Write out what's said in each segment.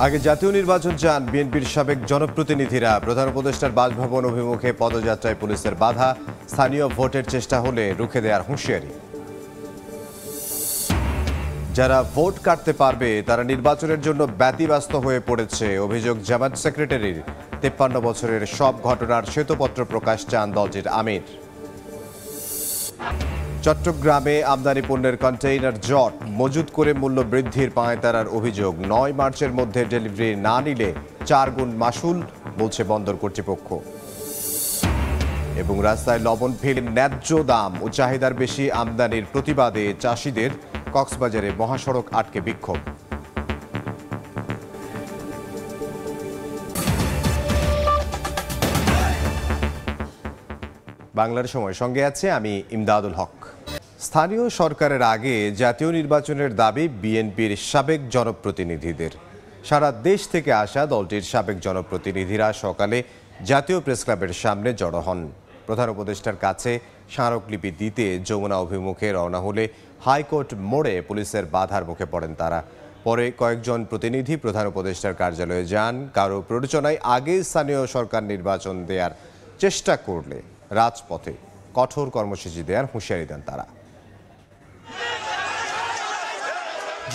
আগে জাতীয় নির্বাচন চান বিএনপির সাবেক জনপ্রতিনিধিরা। প্রধান উপদেষ্টার বাসভবন অভিমুখে পদযাত্রায় পুলিশের বাধা, স্থানীয় ভোটের চেষ্টা হলে রুখে দেওয়ার হুঁশিয়ারি। যারা ভোট কাটতে পারবে তারা নির্বাচনের জন্য ব্যতিব্যস্ত হয়ে পড়েছে, অভিযোগ জামায়াত সেক্রেটারির। 53 বছরের সব ঘটনার শ্বেতপত্র প্রকাশ চান দলটির আমির। চট্টগ্রামে আমদানি পণ্যের কন্টেইনার জট, মজুত করে মূল্য বৃদ্ধির পাঁয়তারার অভিযোগ। 9 মার্চের মধ্যে ডেলিভারি না নিলে 4 গুণ মাশুল, বলছে বন্দর কর্তৃপক্ষ। এবং রাস্তায় লবণ ফেলে ন্যায্য দাম ও চাহিদার বেশি আমদানির প্রতিবাদে চাষিদের কক্সবাজারে মহাসড়ক আটকে বিক্ষোভ। বাংলার সময় সঙ্গে আছে আমি ইমদাদুল হক। স্থানীয় সরকারের আগে জাতীয় নির্বাচনের দাবি বিএনপির সাবেক জনপ্রতিনিধিদের। সারা দেশ থেকে আসা দলটির সাবেক জনপ্রতিনিধিরা সকালে জাতীয় প্রেসক্লাবের সামনে জড়ো হন। প্রধান উপদেষ্টার কাছে স্মারকলিপি দিতে যমুনা অভিমুখে রওনা হলে হাইকোর্ট মোড়ে পুলিশের বাধার মুখে পড়েন তারা। পরে কয়েকজন প্রতিনিধি প্রধান উপদেষ্টার কার্যালয়ে যান। কারো প্ররোচনায় আগে স্থানীয় সরকার নির্বাচন দেওয়ার চেষ্টা করলে রাজপথে কঠোর কর্মসূচি দেওয়ার হুঁশিয়ারি দেন তারা।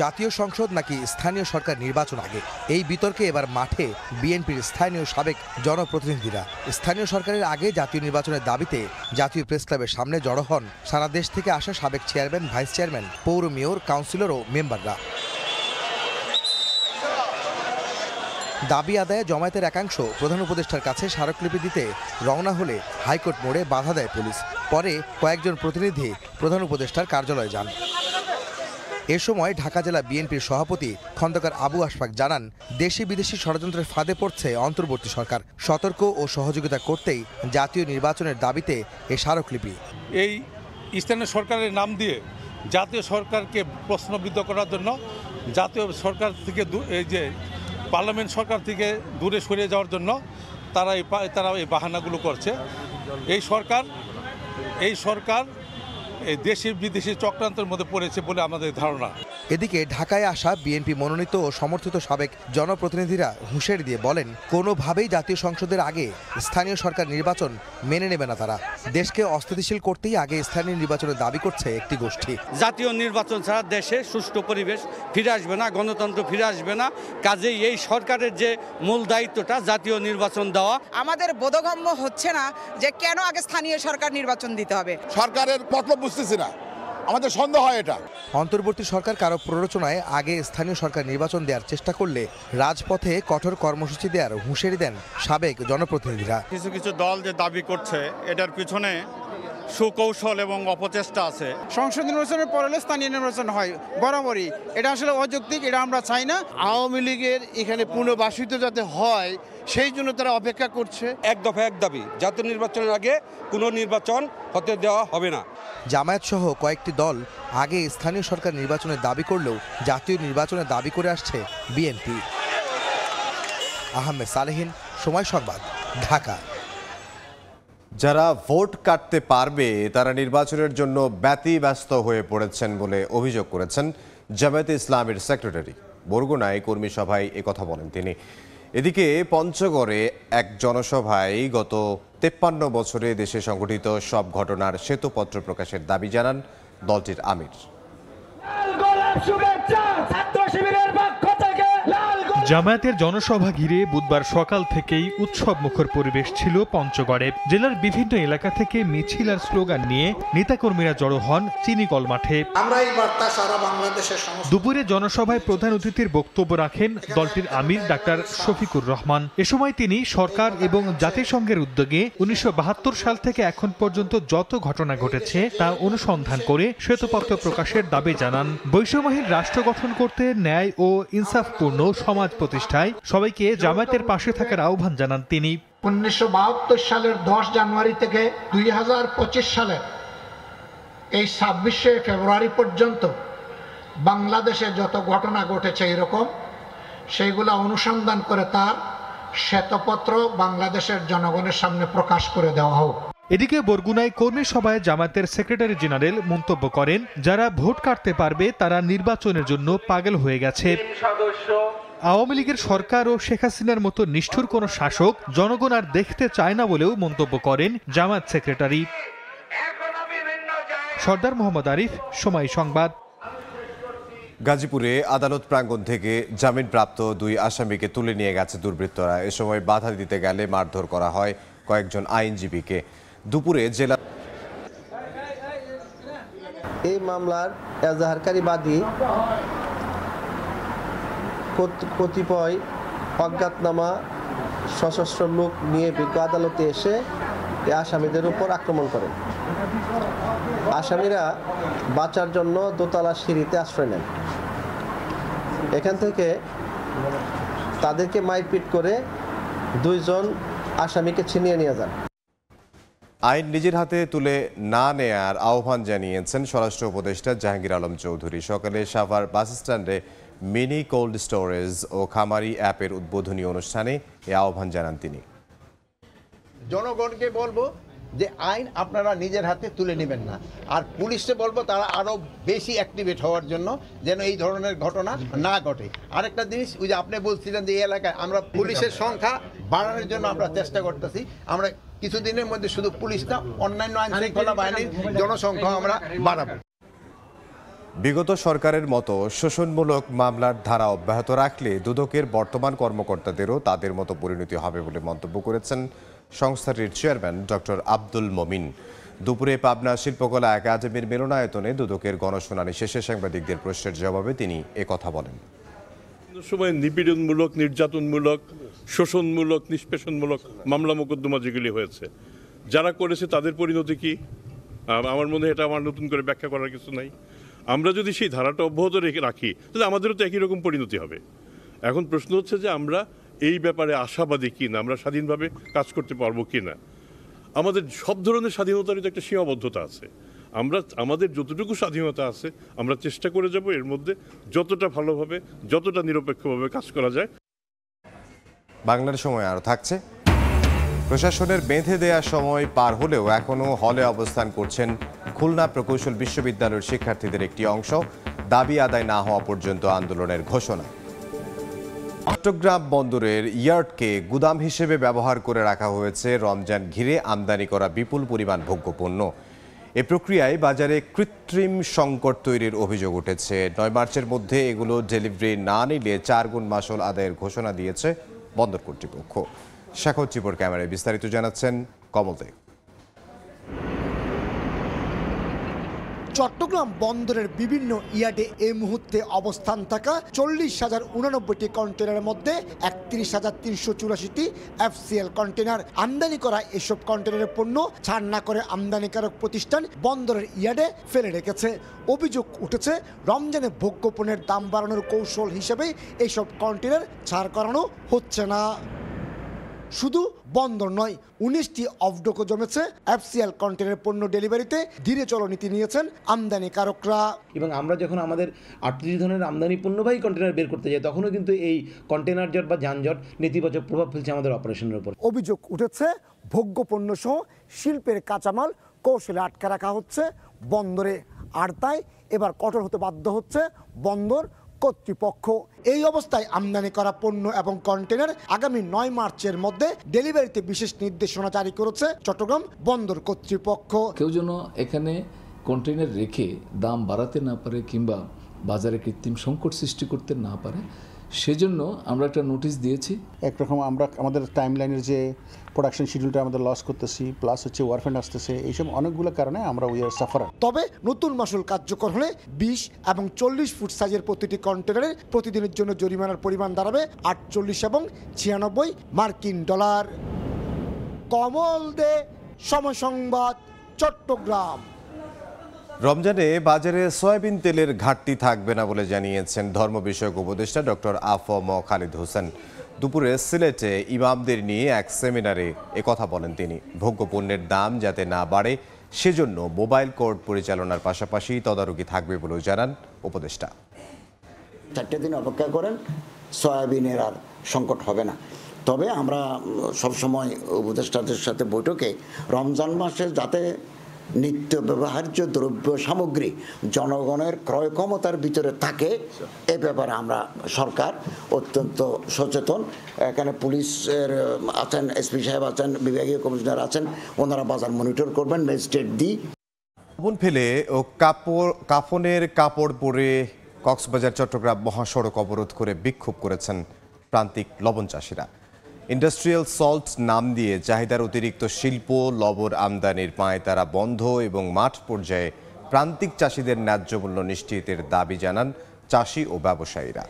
জাতীয় সংসদ নাকি স্থানীয় সরকার নির্বাচন আগে, এই বিতর্কে এবার মাঠে বিএনপির স্থানীয় সাবেক জনপ্রতিনিধিরা। স্থানীয় সরকারের আগে জাতীয় নির্বাচনের দাবিতে জাতীয় প্রেসক্লাবের সামনে জড়ো হন সারা দেশ থেকে আসা সাবেক চেয়ারম্যান, ভাইস চেয়ারম্যান, পৌর মেয়র, কাউন্সিলর ও মেম্বাররা। দাবি আদায়ে জমায়েতের একাংশ প্রধান উপদেষ্টার কাছে স্মারকলিপি দিতে রওনা হলে হাইকোর্ট মোড়ে বাধা দেয় পুলিশ। পরে কয়েকজন প্রতিনিধি প্রধান উপদেষ্টার কার্যালয়ে যান। এ সময় ঢাকা জেলা বিএনপির সভাপতি খন্দকার আবু আশফাক জানান, দেশি বিদেশি ষড়যন্ত্রের ফাঁদে পড়ছে অন্তর্বর্তী সরকার। সতর্ক ও সহযোগিতা করতেই জাতীয় নির্বাচনের দাবিতে এ স্মারকলিপি। এই স্থানীয় সরকারের নাম দিয়ে জাতীয় সরকারকে প্রশ্নবিদ্ধ করার জন্য, জাতীয় সরকার থেকে এই যে পার্লামেন্ট সরকার থেকে দূরে সরিয়ে যাওয়ার জন্য তারা এই বাহানাগুলো করছে। এই সরকার এই দেশি বিদেশি চক্রান্তের মধ্যে পড়েছে বলে আমাদের ধারণা। এদিকে ঢাকায় আসা বিএনপি মনোনীত ও সমর্থিত সাবেক জনপ্রতিনিধিরা হুঁশিয়ারি দিয়ে বলেন, কোনোভাবেই জাতীয় সংসদের আগে স্থানীয় সরকার নির্বাচন মেনে নেবে না তারা। দেশকে অস্থিতিশীল করতেই আগে স্থানীয় নির্বাচনের দাবি করছে একটি গোষ্ঠী। জাতীয় নির্বাচন ছাড়া দেশে সুষ্ঠু পরিবেশ ফিরে আসবে না, গণতন্ত্র ফিরে আসবে না। কাজেই এই সরকারের যে মূল দায়িত্বটা জাতীয় নির্বাচন দেওয়া, আমাদের বোধগম্য হচ্ছে না যে কেন আগে স্থানীয় সরকার নির্বাচন দিতে হবে। সরকারের মতলব বুঝতেছি না, আমাদের সন্দেহ হয় এটা। অন্তর্বর্তী সরকার কারো প্ররোচনায় আগে স্থানীয় সরকার নির্বাচন দেওয়ার চেষ্টা করলে রাজপথে কঠোর কর্মসূচি দেওয়ার হুঁশিয়ারি দেন সাবেক জনপ্রতিনিধিরা। কিছু কিছু দল যে দাবি করছে এটার পিছনে সুকৌশল এবং অপচেষ্টা আছে। সংসদ নির্বাচনের পরে স্থানীয় নির্বাচন হয় বরাবরই, এটা আসলে অযৌক্তিক, এটা আমরা চাই না। আওয়ামী লীগের এখানে পুনর্বাসিত যাতে হয় সেই জন্য তারা অপেক্ষা করছে। এক দফা এক দাবি, জাতীয় নির্বাচনের আগে কোনো নির্বাচন হতে দেওয়া হবে না। জামায়াত সহ কয়েকটি দল আগে স্থানীয় সরকার নির্বাচনের দাবি করলেও জাতীয় নির্বাচনের দাবি করে আসছে বিএনপি। আহমেদ সালেহীন, সময় সংবাদ, ঢাকা। যারা ভোট কাটতে পারবে তারা নির্বাচনের জন্য ব্যতিব্যস্ত হয়ে পড়েছেন বলে অভিযোগ করেছেন জামায়াতে ইসলামের সেক্রেটারি। বরগুনায় কর্মী সভায় একথা বলেন তিনি। এদিকে পঞ্চগড়ে এক জনসভায় গত 53 বছরে দেশে সংঘটিত সব ঘটনার শ্বেতপত্র প্রকাশের দাবি জানান দলটির আমির। জামায়াতের জনসভা ঘিরে বুধবার সকাল থেকেই উৎসব মুখর পরিবেশ ছিল পঞ্চগড়ে। জেলার বিভিন্ন এলাকা থেকে মিছিল আর স্লোগান নিয়ে নেতাকর্মীরা জড়ো হন চিনিকল মাঠে। দুপুরে জনসভায় প্রধান অতিথির বক্তব্য রাখেন দলটির আমির ডাক্তার শফিকুর রহমান। এ সময় তিনি সরকার এবং জাতিসংঘের উদ্যোগে 1972 সাল থেকে এখন পর্যন্ত যত ঘটনা ঘটেছে তা অনুসন্ধান করে শ্বেতপত্র প্রকাশের দাবি জানান। বৈষম্যহীন রাষ্ট্র গঠন করতে ন্যায় ও ইনসাফপূর্ণ সমাজ প্রতিষ্ঠায় সবাইকে জামায়াতের পাশে থাকার আহ্বান জানান তিনি। 1972 সালের 10 জানুয়ারি থেকে 2025 সালের এই 26শে ফেব্রুয়ারি পর্যন্ত বাংলাদেশে যত ঘটনা ঘটেছে এরকম, সেইগুলো অনুসন্ধান করে তার শ্বেতপত্র বাংলাদেশের জনগণের সামনে প্রকাশ করে দেওয়া হোক। এদিকে বরগুনায় কর্মী সভায় জামায়াতের সেক্রেটারি জেনারেল মন্তব্য করেন, যারা ভোট কাটতে পারবে তারা নির্বাচনের জন্য পাগল হয়ে গেছে। আওয়ামী লীগের সরকার ও শেখ হাসিনার মতো নিষ্ঠুর কোনো শাসক জনগণ আর দেখতে চায় না বলেও মন্তব্য করেন জামায়াত সেক্রেটারি। সর্দার মোহাম্মদ আরিফ, সময় সংবাদ। গাজীপুরে আদালত প্রাঙ্গণ থেকে জামিনপ্রাপ্ত 2 আসামিকে তুলে নিয়ে গেছে দুর্বৃত্তরা। এ সময় বাধা দিতে গেলে মারধর করা হয় কয়েকজন আইনজীবীকে। দুপুরে জেলা এই মামলার এজাহারকারী বাদী কতিপয় অজ্ঞাতনামা সশস্ত্র লোক নিয়ে বিজ্ঞ আদালতে এসে এই আসামিদের উপর আক্রমণ করেন। আসামিরা বাঁচার জন্য দোতলা সিঁড়িতে আশ্রয় নেন। এখান থেকে তাদেরকে মারপিট করে 2 জন আসামিকে ছিনিয়ে নিয়ে যান। আইন নিজের হাতে তুলে না নেয়ার আহ্বান জানিয়েছেন স্বরাষ্ট্র উপদেষ্টা জাহাঙ্গীর আলম চৌধুরী। সকালে সাভার বাস স্ট্যান্ডে মিনি কোল্ড স্টোরেজ ও খামারি অ্যাপের উদ্বোধনী অনুষ্ঠানে এ আহ্বান জানান তিনি। জনগণকে বলবো যে আইন আপনারা নিজের হাতে তুলে নেবেন না, আর পুলিশকে বলবো তারা আরও বেশি অ্যাক্টিভেট হওয়ার জন্য, যেন এই ধরনের ঘটনা না ঘটে। আরেকটা জিনিস, ওই যে আপনি বলছিলেন যে এই এলাকায় আমরা পুলিশের সংখ্যা বাড়ানোর জন্য আমরা চেষ্টা করতেছি। আমরা কিছুদিনের মধ্যে শুধু পুলিশ না, অন্যান্য আইন শৃঙ্খলা বাহিনীর জনসংখ্যা আমরা বাড়াবো। বিগত সরকারের মতো শোষণমূলক মামলার ধারা অব্যাহত রাখলে দুদকের বর্তমান কর্মকর্তাদেরও তাদের মতো পরিণতি হবে বলে মন্তব্য করেছেন সংস্থাটির চেয়ারম্যান ডক্টর আব্দুল মমিন। দুপুরে পাবনা শিল্পকলা একাডেমির মিলনায়তনে দুদকের গণশুনানি শেষে সাংবাদিকদের প্রশ্নের জবাবে তিনি একথা বলেন। সময় নিপীড়নমূলক, নির্যাতনমূলক, শোষণমূলক, নিষ্পেষণমূলক মামলা মোকদ্দমা যেগুলি হয়েছে, যারা করেছে তাদের পরিণতি কি? আমার মনে হয় এটা আমার নতুন করে ব্যাখ্যা করার কিছু নাই। আমরা যদি সেই ধারাটা অব্যাহত রাখি তাহলে আমাদেরও তো একই রকম পরিণতি হবে। এখন প্রশ্ন হচ্ছে যে আমরা এই ব্যাপারে আশাবাদী কি না, আমরা স্বাধীনভাবে কাজ করতে পারবো কি না। আমাদের সব ধরনের স্বাধীনতারই তো একটা সীমাবদ্ধতা আছে। আমরা আমাদের যতটুকু স্বাধীনতা আছে আমরা চেষ্টা করে যাব এর মধ্যে যতটা ভালোভাবে, যতটা নিরপেক্ষভাবে কাজ করা যায়। বাংলার সময় আরও থাকছে। প্রশাসনের বেঁধে দেওয়া সময় পার হলেও এখনও হলে অবস্থান করছেন খুলনা প্রকৌশল বিশ্ববিদ্যালয়ের শিক্ষার্থীদের একটি অংশ। দাবি আদায় না হওয়া পর্যন্ত আন্দোলনের ঘোষণা। চট্টগ্রাম বন্দরের ইয়ার্ডকে গুদাম হিসেবে ব্যবহার করে রাখা হয়েছে রমজান ঘিরে আমদানি করা বিপুল পরিমাণ ভোগ্যপণ্য। এ প্রক্রিয়ায় বাজারে কৃত্রিম সংকট তৈরির অভিযোগ উঠেছে। 9 মার্চের মধ্যে এগুলো ডেলিভারি না নিলে 4 গুণ মাশুল আদায়ের ঘোষণা দিয়েছে বন্দর কর্তৃপক্ষ। শাখর চিপর ক্যামেরায় বিস্তারিত জানাচ্ছেন কমল দে। চট্টগ্রাম বন্দরের বিভিন্ন ইয়ার্ডে এই মুহূর্তে অবস্থান থাকা 40,089টি কন্টেনারের মধ্যে 31,384টি এফসিএল কন্টেনার। আমদানি করা এসব কন্টেনারের পণ্য ছাড় না করে আমদানিকারক প্রতিষ্ঠান বন্দরের ইয়ার্ডে ফেলে রেখেছে। অভিযোগ উঠেছে রমজানে ভোগ্যপণ্যের দাম বাড়ানোর কৌশল হিসেবে এইসব কন্টেনার ছাড় করানো হচ্ছে না। শুধু বন্দর নয়, 19টি অফডকও জমেছে। এফসিএল কন্টেনার পণ্য ডেলিভারিতে ধীরে চলনীতি নিয়েছেন আমদানিকারকরা। এবং আমরা যখন আমাদের 38 ধরনের আমদানি পণ্যবাহী কন্টেনার বের করতে যাই তখনও কিন্তু এই কন্টেনার জট বা যানজট নেতিবাচক প্রভাব ফেলছে আমাদের অপারেশনের উপর। অভিযোগ উঠেছে ভোগ্যপণ্য সহ শিল্পের কাঁচামাল কৌশলে আটকে রাখা হচ্ছে বন্দরে, আর তাই এবার কঠোর হতে বাধ্য হচ্ছে বন্দর কর্তৃপক্ষ। এই অবস্থায় আমদানি করা পণ্য এবং কন্টেনার আগামী 9 মার্চের মধ্যে ডেলিভারিতে বিশেষ নির্দেশনা জারি করেছে চট্টগ্রাম বন্দর কর্তৃপক্ষ। কেউ যেন এখানে কন্টেনার রেখে দাম বাড়াতে না পারে কিংবা বাজারে কৃত্রিম সংকট সৃষ্টি করতে না পারে, সেজন্য আমরা একটা নোটিশ দিয়েছি। একরকম আমরা আমাদের টাইমলাইনের যে প্রোডাকশন শিডিউলটা আমাদের লস করতেছি, প্লাস হচ্ছে ওয়ারফেন্ড আসতেছে, এইসব অনেকগুলো কারণে আমরা উই আর সাফারার। তবে নতুন মাশুল কার্যকর হলে 20 এবং 40 ফুট সাইজের প্রতিটি কন্টেনারে প্রতিদিনের জন্য জরিমানার পরিমাণ দাঁড়াবে 48 এবং 96 মার্কিন ডলার। কমল দে, সময় সংবাদ, চট্টগ্রাম। রমজানে বাজারে সয়াবিন তেলের ঘাটতি থাকবে না বলে জানিয়েছেন ধর্ম বিষয়ক উপদেষ্টা ডক্টর আফম খালিদ হোসেন। দুপুরে সিলেটে ইমামদের নিয়ে এক সেমিনারে একথা বলেন তিনি। ভোগ্যপণ্যের দাম যাতে না বাড়ে সেজন্য মোবাইল কোর্ট পরিচালনার পাশাপাশি তদারকি থাকবে বলেও জানান উপদেষ্টা। 4 দিন অপেক্ষা করেন, সয়াবিনের আর সংকট হবে না। তবে আমরা সবসময় উপদেষ্টাদের সাথে বৈঠকে রমজান মাসে যাতে নিত্য ব্যবহার্য দ্রব্য সামগ্রী জনগণের ক্রয় ক্ষমতার ভিতরে থাকে, এ ব্যাপারে আমরা সরকার অত্যন্ত সচেতন। এখানে পুলিশের আছেন, এসপি সাহেব আছেন, বিভাগীয় কমিশনার আছেন, ওনারা বাজার মনিটর করবেন, ম্যাজিস্ট্রেট দিই। লবণ ফেলে ও কাফনের কাপড় পরে কক্সবাজার চট্টগ্রাম মহাসড়ক অবরোধ করে বিক্ষোভ করেছেন প্রান্তিক লবণ চাষিরা। ইন্ডাস্ট্রিয়াল সল্ট নাম দিয়ে চাহিদার অতিরিক্ত শিল্প লবণ আমদানির পাঁয়তারা বন্ধ এবং মাঠ পর্যায়ে প্রান্তিক চাষিদের ন্যায্য মূল্য নিশ্চিতের দাবি জানান চাষি ও ব্যবসায়ীরা।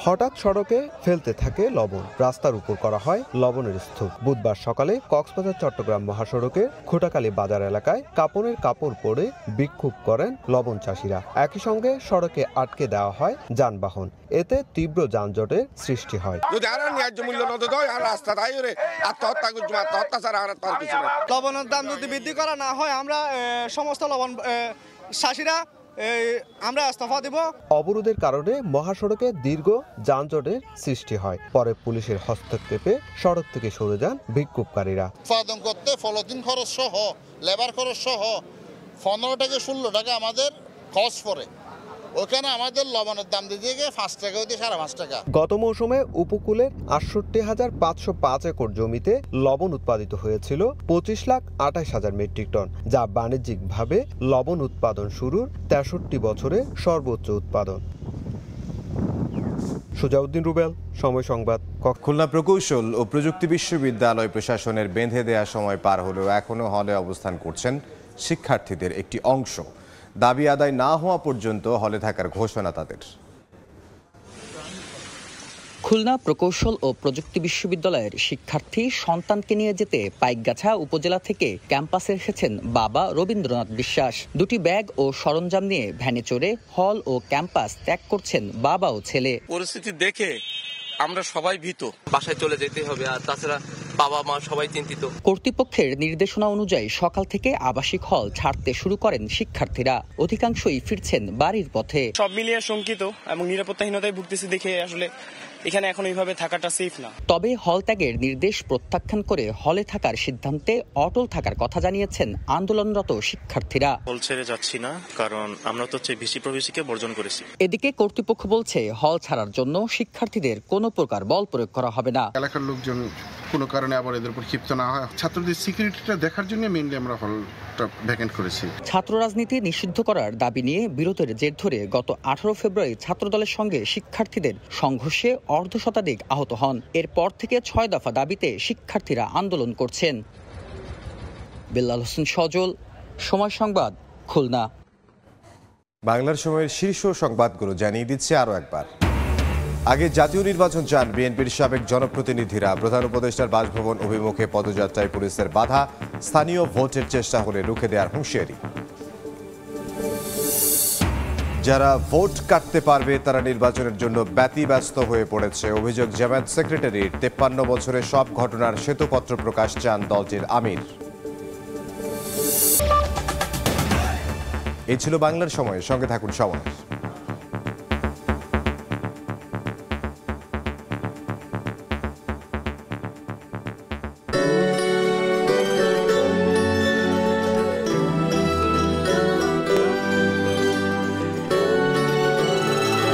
হঠাৎ সড়কে ফেলতে থাকে লবণ, রাস্তার উপর করা হয় লবণের স্তূপ। বুধবার সকালে কক্সবাজার চট্টগ্রাম মহাসড়কে খোটাকালী বাজার এলাকায় কাপড়ের কাপড় পরে বিক্ষোভ করেন লবণ চাষিরা। একই সঙ্গে সড়কে আটকে দেওয়া হয় যানবাহন, এতে তীব্র যানজটের সৃষ্টি হয়। লবণের দাম যদি বৃদ্ধি করা না হয়, আমরা সমস্ত লবণ চাষিরা আমরা ইস্তফা দেব। অবরোধের কারণে মহাসড়কে দীর্ঘ যানজটের সৃষ্টি হয়। পরে পুলিশের হস্তক্ষেপে সড়ক থেকে সরে যান বিক্ষোভকারীরা। উৎপাদন করতে ফলতিন খরচ সহ লেবার খরচ সহ 15 থেকে 16 টাকা আমাদের খরচ পড়ে। ওখানে আমাদের লবণের দাম দিয়ে গিয়ে 5 টাকা হইতে 5.5 টাকা। গত মৌসুমে উপকূলের ৬৮,৫০৫ একর জমিতে লবণ উৎপাদিত হয়েছিল ২৫,২৮,০০০ মেট্রিক টন, যা বাণিজ্যিকভাবে লবণ উৎপাদন শুরুর ৬৩ বছরে সর্বোচ্চ উৎপাদন। সুজাউদ্দিন রুবেল, সময় সংবাদ। খুলনা প্রকৌশল ও প্রযুক্তি বিশ্ববিদ্যালয় প্রশাসনের বেঁধে দেওয়া সময় পার হলেও এখনও হলে অবস্থান করছেন শিক্ষার্থীদের একটি অংশ। দাবি আদায় না হওয়া পর্যন্ত হলে থাকার ঘোষণা তাদের। খুলনা প্রকৌশল ও প্রযুক্তি বিশ্ববিদ্যালয়ের শিক্ষার্থী সন্তানকে নিয়ে যেতে পাইকগাছা উপজেলা থেকে ক্যাম্পাসে এসেছেন বাবা রবীন্দ্রনাথ বিশ্বাস। দুটি ব্যাগ ও সরঞ্জাম নিয়ে ভ্যানে চড়ে হল ও ক্যাম্পাস ত্যাগ করছেন বাবা ও ছেলে। পরিস্থিতি দেখে আমরা সবাই ভীত, বাসায় চলে যেতে হবে, আর তাছাড়া বাবা মা সবাই চিন্তিত। কর্তৃপক্ষের নির্দেশনা অনুযায়ী সকাল থেকে আবাসিক হল ছাড়তে শুরু করেন শিক্ষার্থীরা। অধিকাংশই ফিরছেন বাড়ির পথে। সব মিলিয়ে শঙ্কিত এবং নিরাপত্তাহীনতায় ভুগতেছি দেখে আসলে এখানে এখন এইভাবে থাকাটা সেফ না। তবে হল ত্যাগের নির্দেশ প্রত্যাখ্যান করে হলে থাকার সিদ্ধান্তে অটল থাকার কথা জানিয়েছেন আন্দোলনরত শিক্ষার্থীরা। হল ছেড়ে যাচ্ছি না, কারণ আমরা তো ভিসি প্রবেশিকে বর্জন করেছি। এদিকে কর্তৃপক্ষ বলছে হল ছাড়ার জন্য শিক্ষার্থীদের কোনো প্রকার বল প্রয়োগ করা হবে না। এলাকার লোকজন কোনো কারণে আবার এদের উপর ক্ষিপ্ত না হয়, ছাত্রদের সিকিউরিটিটা দেখার জন্য মেইনলি আমরা হলটা ভ্যাকেন্ট করেছি। ছাত্র রাজনীতি নিষিদ্ধ করার দাবি নিয়ে বিরোধের জের ধরে গত 18 ফেব্রুয়ারি ছাত্রদলের সঙ্গে শিক্ষার্থীদের সংঘর্ষে অর্ধশতাধিক আহত হন। এরপর থেকে 6 দফা দাবিতে শিক্ষার্থীরা আন্দোলন করছেন। বিল্লাল হোসেন সজল, সময় সংবাদ, খুলনা। বাংলার সময়ের শীর্ষ সংবাদগুলো জানিয়ে দিচ্ছে আরও একবার। আগে জাতীয় নির্বাচন চান বিএনপির সাবেক জনপ্রতিনিধিরা। প্রধান উপদেষ্টার বাসভবন অভিমুখে পদযাত্রায় পুলিশের বাধা, স্থানীয় ভোটের চেষ্টা হলে রুখে দেওয়ার হুঁশিয়ারি। যারা ভোট কাটতে পারবে তারা নির্বাচনের জন্য ব্যতিব্যস্ত হয়ে পড়েছে। অভিযোগ জামায়াত সেক্রেটারির। 53 বছরের সব ঘটনার শ্বেতপত্র প্রকাশ চান দলটির আমির। এই ছিল বাংলার সময়, সঙ্গে থাকুন সময়।